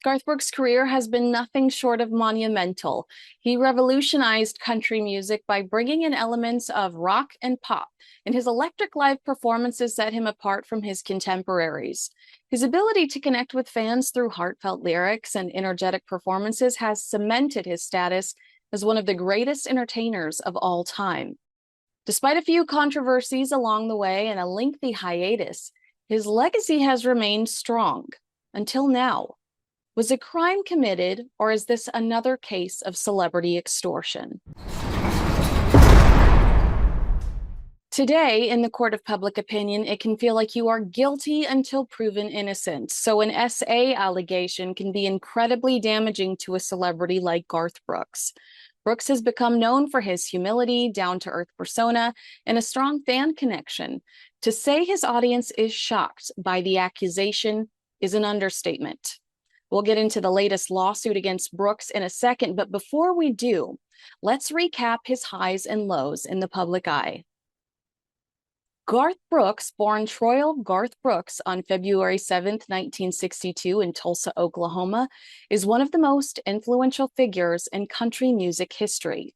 Garth Brooks' career has been nothing short of monumental. He revolutionized country music by bringing in elements of rock and pop, and his electric live performances set him apart from his contemporaries. His ability to connect with fans through heartfelt lyrics and energetic performances has cemented his status as one of the greatest entertainers of all time. Despite a few controversies along the way and a lengthy hiatus, his legacy has remained strong until now. Was a crime committed, or is this another case of celebrity extortion? Today, in the court of public opinion, it can feel like you are guilty until proven innocent. So an SA allegation can be incredibly damaging to a celebrity like Garth Brooks. Brooks has become known for his humility, down-to-earth persona, and a strong fan connection. To say his audience is shocked by the accusation is an understatement. We'll get into the latest lawsuit against Brooks in a second, but before we do, let's recap his highs and lows in the public eye. Garth Brooks, born Troy Garth Brooks on February 7th, 1962 in Tulsa, Oklahoma, is one of the most influential figures in country music history.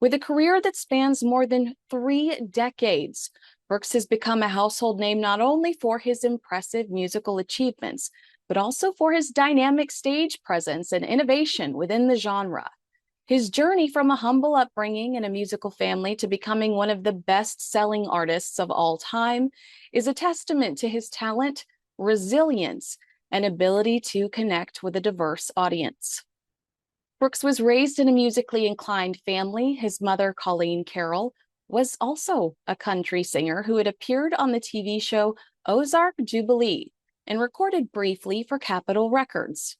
With a career that spans more than 3 decades, Brooks has become a household name not only for his impressive musical achievements, but also for his dynamic stage presence and innovation within the genre. His journey from a humble upbringing in a musical family to becoming one of the best-selling artists of all time is a testament to his talent, resilience, and ability to connect with a diverse audience. Brooks was raised in a musically inclined family. His mother, Colleen Carroll, was also a country singer who had appeared on the TV show Ozark Jubilee and recorded briefly for Capitol Records.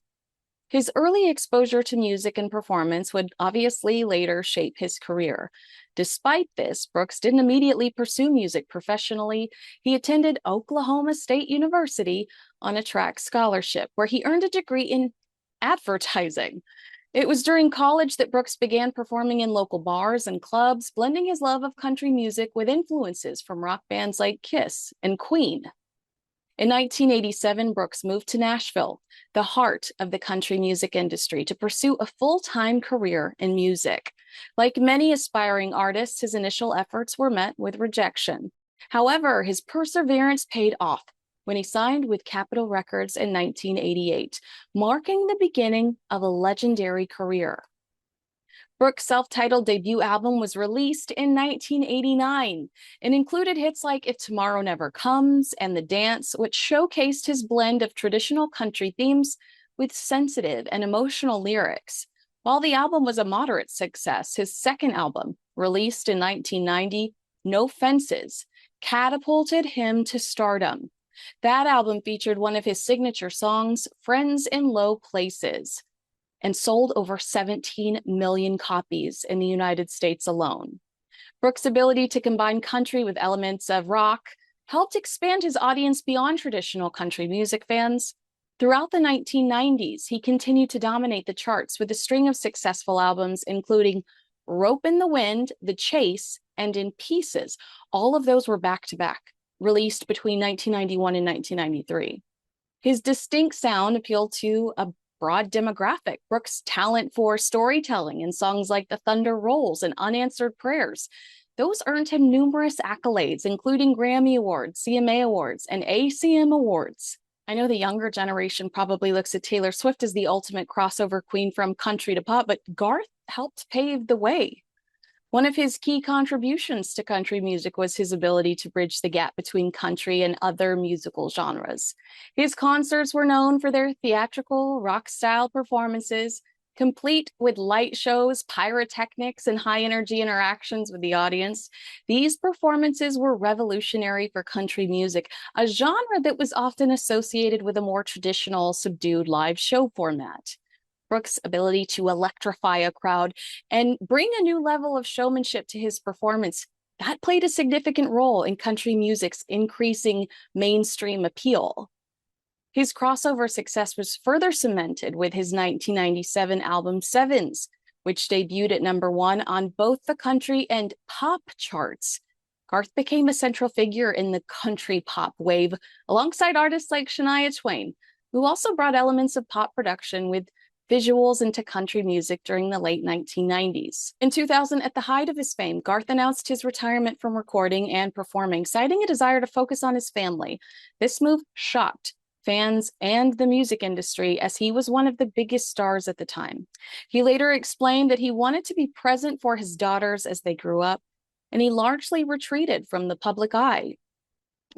His early exposure to music and performance would obviously later shape his career. Despite this, Brooks didn't immediately pursue music professionally. He attended Oklahoma State University on a track scholarship, where he earned a degree in advertising. It was during college that Brooks began performing in local bars and clubs, blending his love of country music with influences from rock bands like Kiss and Queen. In 1987, Brooks moved to Nashville, the heart of the country music industry, to pursue a full-time career in music. Like many aspiring artists, his initial efforts were met with rejection. However, his perseverance paid off when he signed with Capitol Records in 1988, marking the beginning of a legendary career. Brooks' self-titled debut album was released in 1989 and included hits like If Tomorrow Never Comes and The Dance, which showcased his blend of traditional country themes with sensitive and emotional lyrics. While the album was a moderate success, his second album, released in 1990, No Fences, catapulted him to stardom. That album featured one of his signature songs, Friends in Low Places, and sold over 17 million copies in the United States alone. Brooks' ability to combine country with elements of rock helped expand his audience beyond traditional country music fans. Throughout the 1990s, he continued to dominate the charts with a string of successful albums, including Rope in the Wind, The Chase, and In Pieces. All of those were back-to-back, released between 1991 and 1993. His distinct sound appealed to a broad demographic. Brooks' talent for storytelling in songs like The Thunder Rolls and Unanswered Prayers, those earned him numerous accolades, including Grammy Awards, CMA Awards, and ACM Awards. I know the younger generation probably looks at Taylor Swift as the ultimate crossover queen from country to pop, but Garth helped pave the way. One of his key contributions to country music was his ability to bridge the gap between country and other musical genres. His concerts were known for their theatrical, rock-style performances, complete with light shows, pyrotechnics, and high-energy interactions with the audience. These performances were revolutionary for country music, a genre that was often associated with a more traditional, subdued live show format. Brooks' ability to electrify a crowd and bring a new level of showmanship to his performance, that played a significant role in country music's increasing mainstream appeal. His crossover success was further cemented with his 1997 album Sevens, which debuted at #1 on both the country and pop charts. Garth became a central figure in the country pop wave alongside artists like Shania Twain, who also brought elements of pop production with visuals into country music during the late 1990s. In 2000, at the height of his fame, Garth announced his retirement from recording and performing, citing a desire to focus on his family. This move shocked fans and the music industry, as he was one of the biggest stars at the time. He later explained that he wanted to be present for his daughters as they grew up, and he largely retreated from the public eye.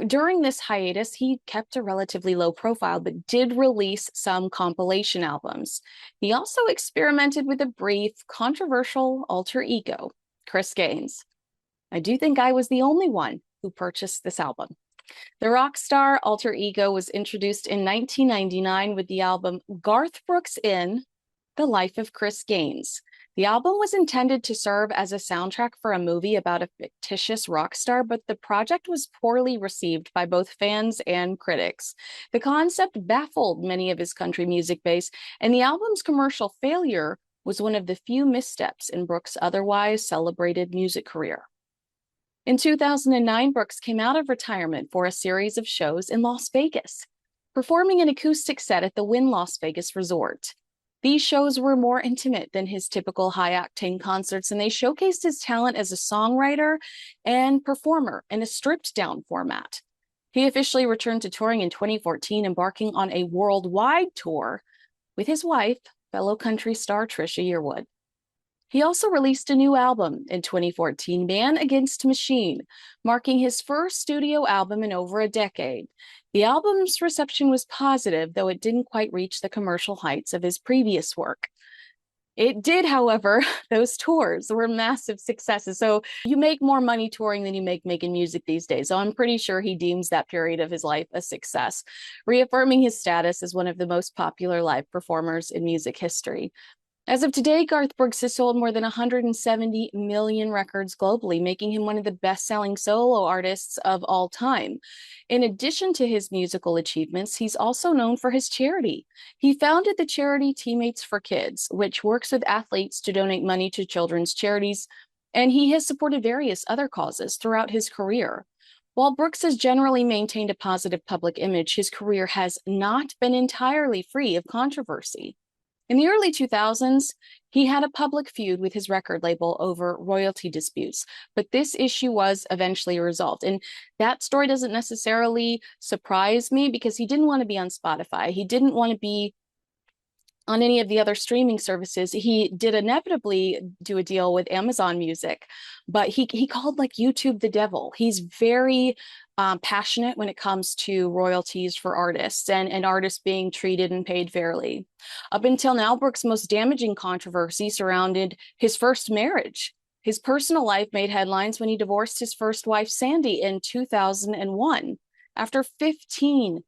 During this hiatus, he kept a relatively low profile, but did release some compilation albums. He also experimented with a brief, controversial alter ego, Chris Gaines. I do think I was the only one who purchased this album. The rock star alter ego was introduced in 1999 with the album Garth Brooks in The Life of Chris Gaines. The album was intended to serve as a soundtrack for a movie about a fictitious rock star, but the project was poorly received by both fans and critics. The concept baffled many of his country music base, and the album's commercial failure was one of the few missteps in Brooks' otherwise celebrated music career. In 2009, Brooks came out of retirement for a series of shows in Las Vegas, performing an acoustic set at the Wynn Las Vegas Resort. These shows were more intimate than his typical high-octane concerts, and they showcased his talent as a songwriter and performer in a stripped-down format. He officially returned to touring in 2014, embarking on a worldwide tour with his wife, fellow country star Trisha Yearwood. He also released a new album in 2014, Man Against Machine, marking his first studio album in over a decade. The album's reception was positive, though it didn't quite reach the commercial heights of his previous work. It did, however. Those tours were massive successes. So you make more money touring than you make making music these days. So I'm pretty sure he deems that period of his life a success, reaffirming his status as one of the most popular live performers in music history. As of today, Garth Brooks has sold more than 170 million records globally, making him one of the best-selling solo artists of all time. In addition to his musical achievements, he's also known for his charity. He founded the charity Teammates for Kids, which works with athletes to donate money to children's charities, and he has supported various other causes throughout his career. While Brooks has generally maintained a positive public image, his career has not been entirely free of controversy. In the early 2000s, he had a public feud with his record label over royalty disputes, but this issue was eventually resolved. And that story doesn't necessarily surprise me because he didn't want to be on Spotify. He didn't want to be on any of the other streaming services. He did inevitably do a deal with Amazon Music, but he called like YouTube the devil. He's very passionate when it comes to royalties for artists and artists being treated and paid fairly. Up until now, Brooks' most damaging controversy surrounded his first marriage. His personal life made headlines when he divorced his first wife, Sandy, in 2001. After 15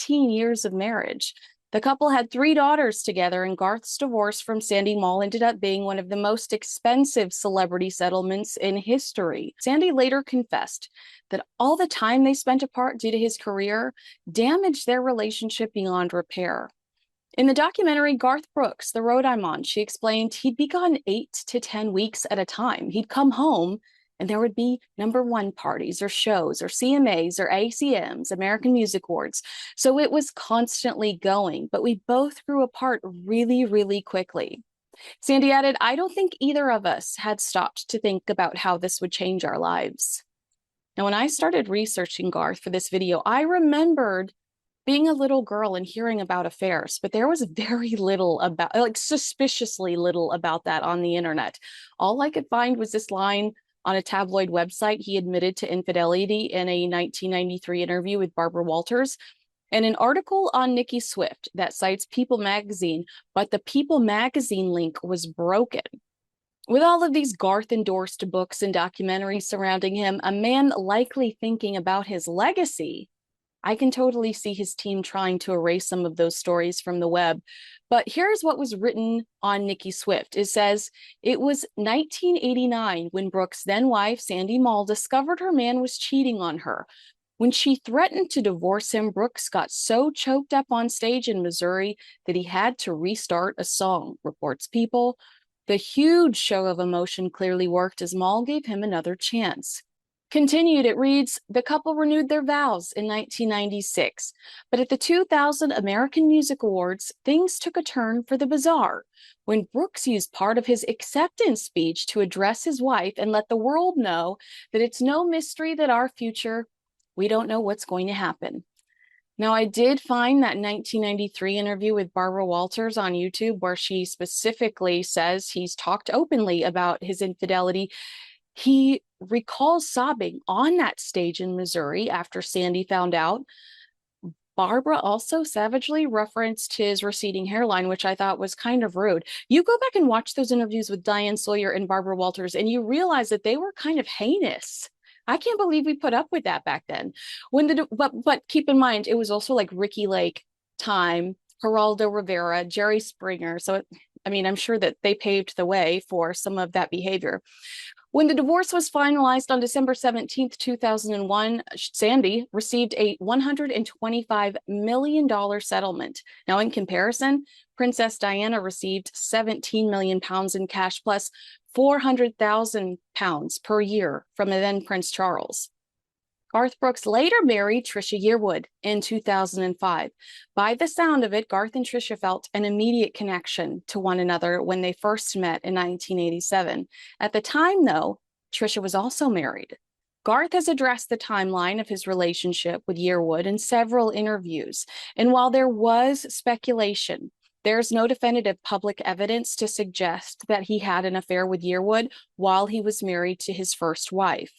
years of marriage. The couple had 3 daughters together, and Garth's divorce from Sandy Mall ended up being one of the most expensive celebrity settlements in history. Sandy later confessed that all the time they spent apart due to his career damaged their relationship beyond repair. In the documentary Garth Brooks, The Road I'm On, she explained he'd be gone 8 to 10 weeks at a time. He'd come home and there would be #1 parties or shows or CMAs or ACMs, American Music Awards. So it was constantly going, but we both grew apart really, really quickly. Sandy added, I don't think either of us had stopped to think about how this would change our lives. Now, when I started researching Garth for this video, I remembered being a little girl and hearing about affairs, but there was very little about, like suspiciously little about that on the internet. All I could find was this line on a tabloid website. He admitted to infidelity in a 1993 interview with Barbara Walters, and an article on Nicki Swift that cites People magazine, but the People magazine link was broken. With all of these Garth-endorsed books and documentaries surrounding him, a man likely thinking about his legacy, I can totally see his team trying to erase some of those stories from the web. But here's what was written on Nicki Swift. It says, it was 1989 when Brooks' then wife, Sandy Mall, discovered her man was cheating on her. When she threatened to divorce him, Brooks got so choked up on stage in Missouri that he had to restart a song, reports People. The huge show of emotion clearly worked as Mall gave him another chance. Continued, it reads, the couple renewed their vows in 1996, but at the 2000 American Music Awards, things took a turn for the bizarre when Brooks used part of his acceptance speech to address his wife and let the world know that it's no mystery that our future, we don't know what's going to happen. Now, I did find that 1993 interview with Barbara Walters on YouTube where she specifically says he's talked openly about his infidelity. He recalls sobbing on that stage in Missouri after Sandy found out. Barbara also savagely referenced his receding hairline, which I thought was kind of rude. You go back and watch those interviews with Diane Sawyer and Barbara Walters, and you realize that they were kind of heinous. I can't believe we put up with that back then. But keep in mind, it was also like Ricky Lake time, Geraldo Rivera, Jerry Springer. So, I'm sure that they paved the way for some of that behavior. When the divorce was finalized on December 17th, 2001, Sandy received a $125 million settlement. Now, in comparison, Princess Diana received 17 million pounds in cash plus 400,000 pounds per year from then Prince Charles. Garth Brooks later married Trisha Yearwood in 2005. By the sound of it, Garth and Trisha felt an immediate connection to one another when they first met in 1987. At the time, though, Trisha was also married. Garth has addressed the timeline of his relationship with Yearwood in several interviews. And while there was speculation, there's no definitive public evidence to suggest that he had an affair with Yearwood while he was married to his first wife.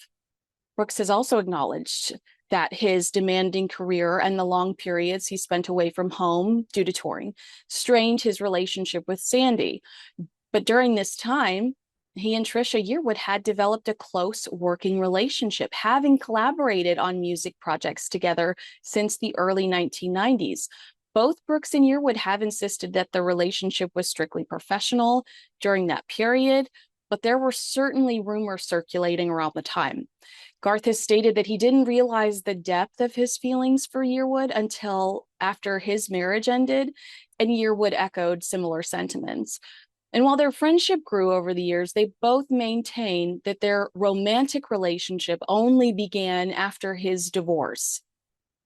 Brooks has also acknowledged that his demanding career and the long periods he spent away from home due to touring strained his relationship with Sandy. But during this time, he and Trisha Yearwood had developed a close working relationship, having collaborated on music projects together since the early 1990s. Both Brooks and Yearwood have insisted that the relationship was strictly professional during that period, but there were certainly rumors circulating around the time. Garth has stated that he didn't realize the depth of his feelings for Yearwood until after his marriage ended, and Yearwood echoed similar sentiments. And while their friendship grew over the years, they both maintain that their romantic relationship only began after his divorce.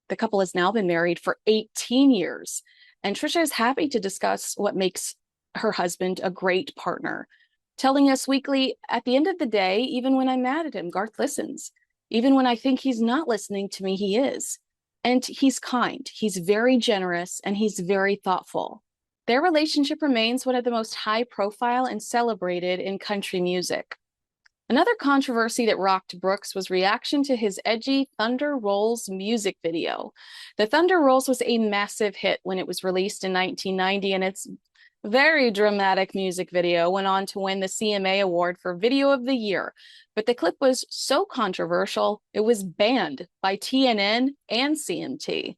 The couple has now been married for 18 years, and Trisha is happy to discuss what makes her husband a great partner, telling Us Weekly, at the end of the day, even when I'm mad at him, Garth listens. Even when I think he's not listening to me, he is. And he's kind, he's very generous, and he's very thoughtful. Their relationship remains one of the most high profile and celebrated in country music. Another controversy that rocked Brooks was reaction to his edgy Thunder Rolls music video. The Thunder Rolls was a massive hit when it was released in 1990, and its very dramatic music video went on to win the CMA Award for Video of the Year. But the clip was so controversial, it was banned by TNN and CMT.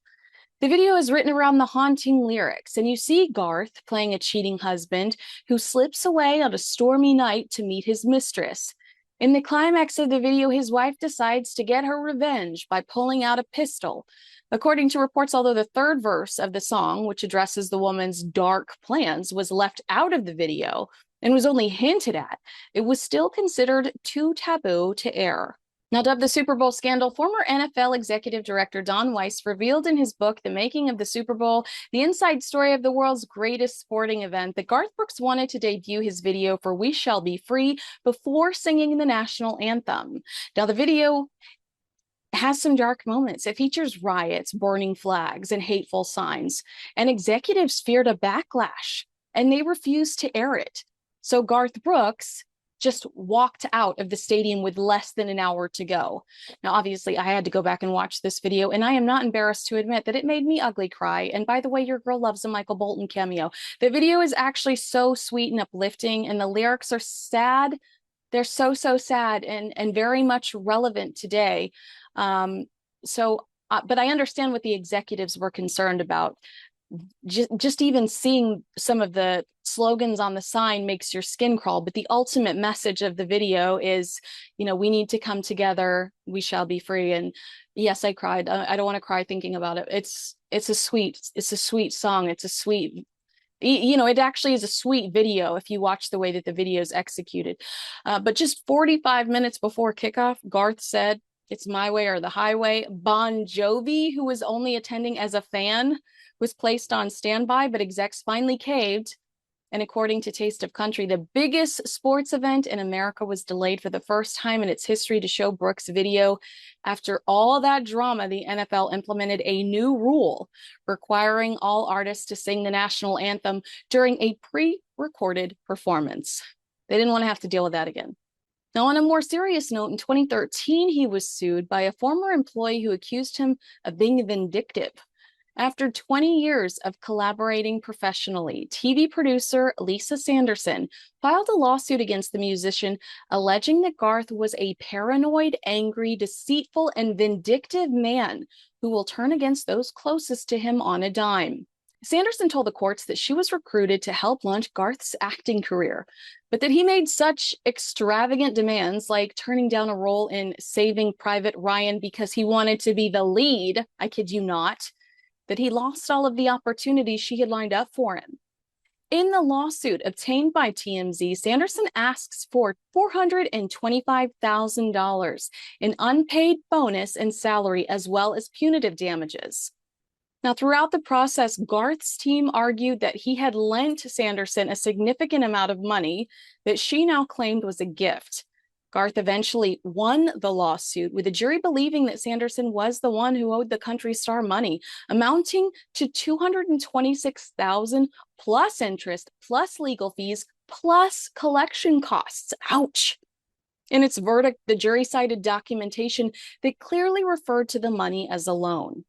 The video is written around the haunting lyrics, and you see Garth playing a cheating husband who slips away on a stormy night to meet his mistress. In the climax of the video, his wife decides to get her revenge by pulling out a pistol. According to reports, although the third verse of the song, which addresses the woman's dark plans, was left out of the video and was only hinted at, it was still considered too taboo to air. Now, dubbed the Super Bowl scandal, former NFL executive director Don Weiss revealed in his book, The Making of the Super Bowl, the inside story of the world's greatest sporting event, that Garth Brooks wanted to debut his video for We Shall Be Free before singing the national anthem. Now, the video has some dark moments. It features riots, burning flags, and hateful signs, and executives feared a backlash, and they refused to air it. So Garth Brooks just walked out of the stadium with less than an hour to go. Now, obviously, I had to go back and watch this video, and I am not embarrassed to admit that it made me ugly cry. And by the way, your girl loves a Michael Bolton cameo. The video is actually so sweet and uplifting, and the lyrics are sad. They're so sad and very much relevant today. But I understand what the executives were concerned about. Just even seeing some of the slogans on the sign makes your skin crawl. But the ultimate message of the video is, we need to come together. We shall be free. And yes, I cried. I don't want to cry thinking about it. It's a sweet song. It's a sweet, it actually is a sweet video if you watch the way that the video is executed. But just 45 minutes before kickoff, Garth said, It's my way or the highway. Bon Jovi, who was only attending as a fan, was placed on standby, but execs finally caved. And according to Taste of Country, the biggest sports event in America was delayed for the first time in its history to show Brooks' video. After all that drama, the NFL implemented a new rule requiring all artists to sing the national anthem during a pre-recorded performance. They didn't want to have to deal with that again. Now, on a more serious note, in 2013, he was sued by a former employee who accused him of being vindictive. After 20 years of collaborating professionally, TV producer Lisa Sanderson filed a lawsuit against the musician, alleging that Garth was a paranoid, angry, deceitful, and vindictive man who will turn against those closest to him on a dime. Sanderson told the courts that she was recruited to help launch Garth's acting career, but that he made such extravagant demands, like turning down a role in Saving Private Ryan because he wanted to be the lead, I kid you not, that he lost all of the opportunities she had lined up for him. In the lawsuit obtained by TMZ, Sanderson asks for $425,000 in unpaid bonus and salary, as well as punitive damages. Now, throughout the process, Garth's team argued that he had lent Sanderson a significant amount of money that she now claimed was a gift. Garth eventually won the lawsuit, with the jury believing that Sanderson was the one who owed the country star money, amounting to $226,000 plus interest, plus legal fees, plus collection costs. Ouch. In its verdict, the jury cited documentation that clearly referred to the money as a loan.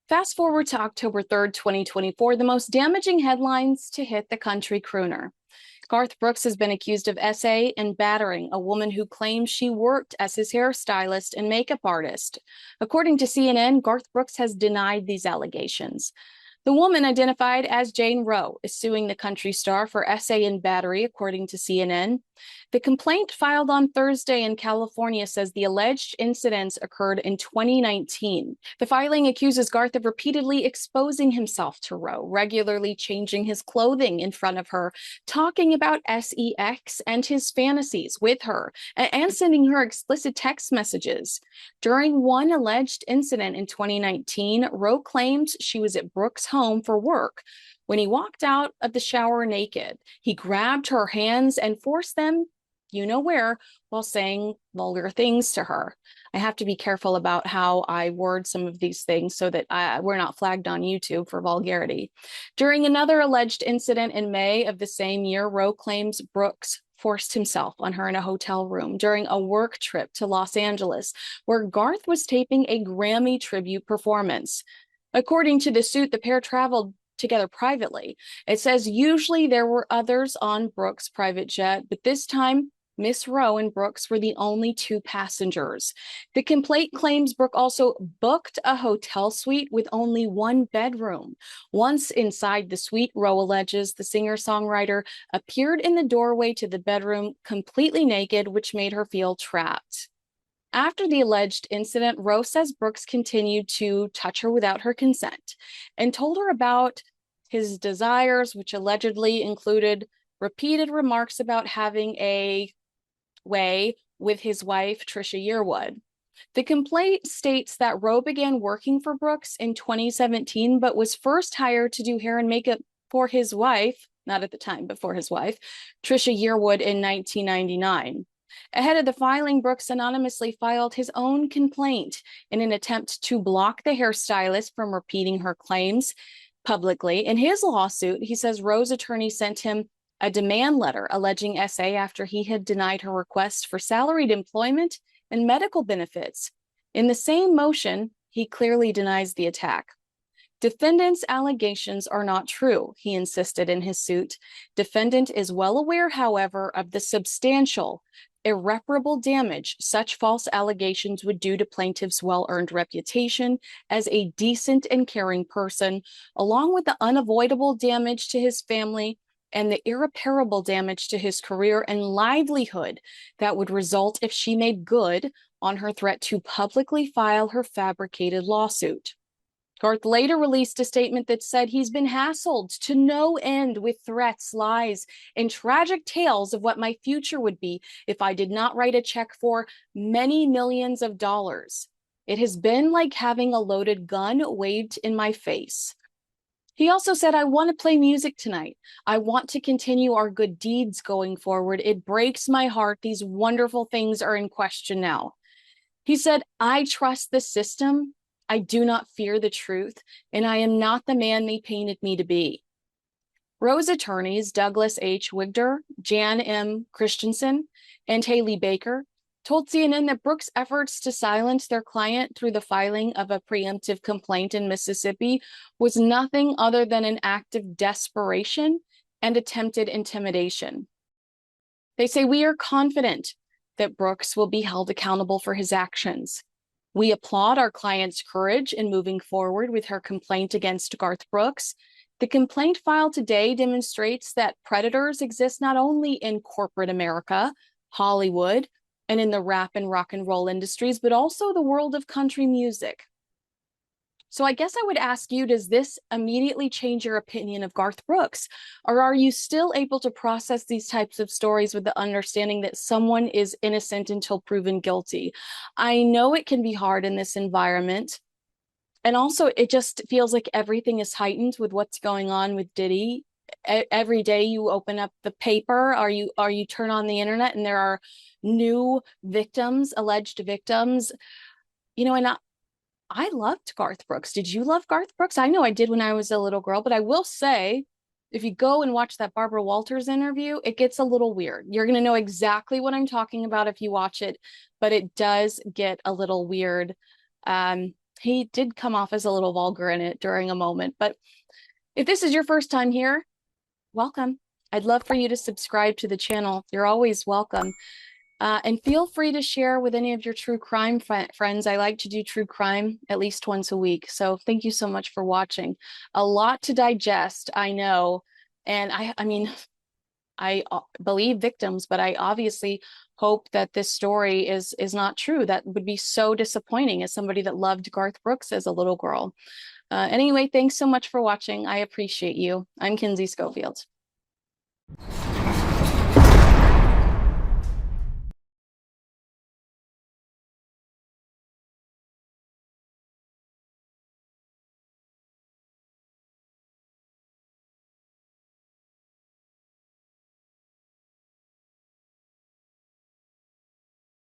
Fast forward to October 3rd, 2024, the most damaging headlines to hit the country crooner. Garth Brooks has been accused of SA and battering a woman who claims she worked as his hairstylist and makeup artist. According to CNN, Garth Brooks has denied these allegations. The woman, identified as Jane Roe, is suing the country star for SA and battery, according to CNN. The complaint filed on Thursday in California says the alleged incidents occurred in 2019. The filing accuses Garth of repeatedly exposing himself to Roe, regularly changing his clothing in front of her, talking about sex and his fantasies with her, and sending her explicit text messages. During one alleged incident in 2019, Roe claimed she was at Brooks' home for work. When he walked out of the shower naked, he grabbed her hands and forced them, you know where, while saying vulgar things to her. I have to be careful about how I word some of these things so that we're not flagged on YouTube for vulgarity. During another alleged incident in May of the same year, Roe claims Brooks forced himself on her in a hotel room during a work trip to Los Angeles, where Garth was taping a Grammy tribute performance. According to the suit, the pair traveled together privately. It says usually there were others on Brooks' private jet, but this time Miss Roe and Brooks were the only two passengers. The complaint claims Brooke also booked a hotel suite with only one bedroom. Once inside the suite, Roe alleges the singer-songwriter appeared in the doorway to the bedroom completely naked, which made her feel trapped. After the alleged incident, Roe says Brooks continued to touch her without her consent and told her about his desires, which allegedly included repeated remarks about having a way with his wife, Trisha Yearwood. The complaint states that Roe began working for Brooks in 2017, but was first hired to do hair and makeup for his wife, not at the time, but for his wife, Trisha Yearwood, in 1999. Ahead of the filing, Brooks anonymously filed his own complaint in an attempt to block the hairstylist from repeating her claims publicly. In his lawsuit, he says Roe's attorney sent him a demand letter alleging SA after he had denied her request for salaried employment and medical benefits. In the same motion, he clearly denies the attack. Defendant's allegations are not true, he insisted in his suit. Defendant is well aware, however, of the substantial, irreparable damage such false allegations would do to plaintiff's well-earned reputation as a decent and caring person, along with the unavoidable damage to his family and the irreparable damage to his career and livelihood that would result if she made good on her threat to publicly file her fabricated lawsuit. Garth later released a statement that said he's been hassled to no end with threats, lies, and tragic tales of what my future would be if I did not write a check for many millions of dollars. It has been like having a loaded gun waved in my face. He also said, I want to play music tonight. I want to continue our good deeds going forward. It breaks my heart. These wonderful things are in question now. He said, I trust the system. I do not fear the truth, and I am not the man they painted me to be. Roe's attorneys, Douglas H. Wigder, Jan M. Christensen, and Haley Baker, told CNN that Brooks' efforts to silence their client through the filing of a preemptive complaint in Mississippi was nothing other than an act of desperation and attempted intimidation. They say, we are confident that Brooks will be held accountable for his actions. We applaud our client's courage in moving forward with her complaint against Garth Brooks. The complaint filed today demonstrates that predators exist not only in corporate America, Hollywood, and in the rap and rock and roll industries, but also the world of country music. So I guess I would ask you, does this immediately change your opinion of Garth Brooks? Or are you still able to process these types of stories with the understanding that someone is innocent until proven guilty? I know it can be hard in this environment. And also, it just feels like everything is heightened with what's going on with Diddy. Every day you open up the paper or you turn on the internet and there are new victims, alleged victims. And I loved Garth Brooks. Did you love Garth Brooks? I know I did when I was a little girl, but I will say, if you go and watch that Barbara Walters interview, it gets a little weird. You're going to know exactly what I'm talking about if you watch it, but it does get a little weird. He did come off as a little vulgar in it during a moment, but if this is your first time here, welcome. I'd love for you to subscribe to the channel. You're always welcome. And feel free to share with any of your true crime friends. I like to do true crime at least once a week. So thank you so much for watching. A lot to digest, I know. And I mean, I believe victims, but I obviously hope that this story is not true. That would be so disappointing as somebody that loved Garth Brooks as a little girl. Anyway, thanks so much for watching. I appreciate you. I'm Kinsey Schofield.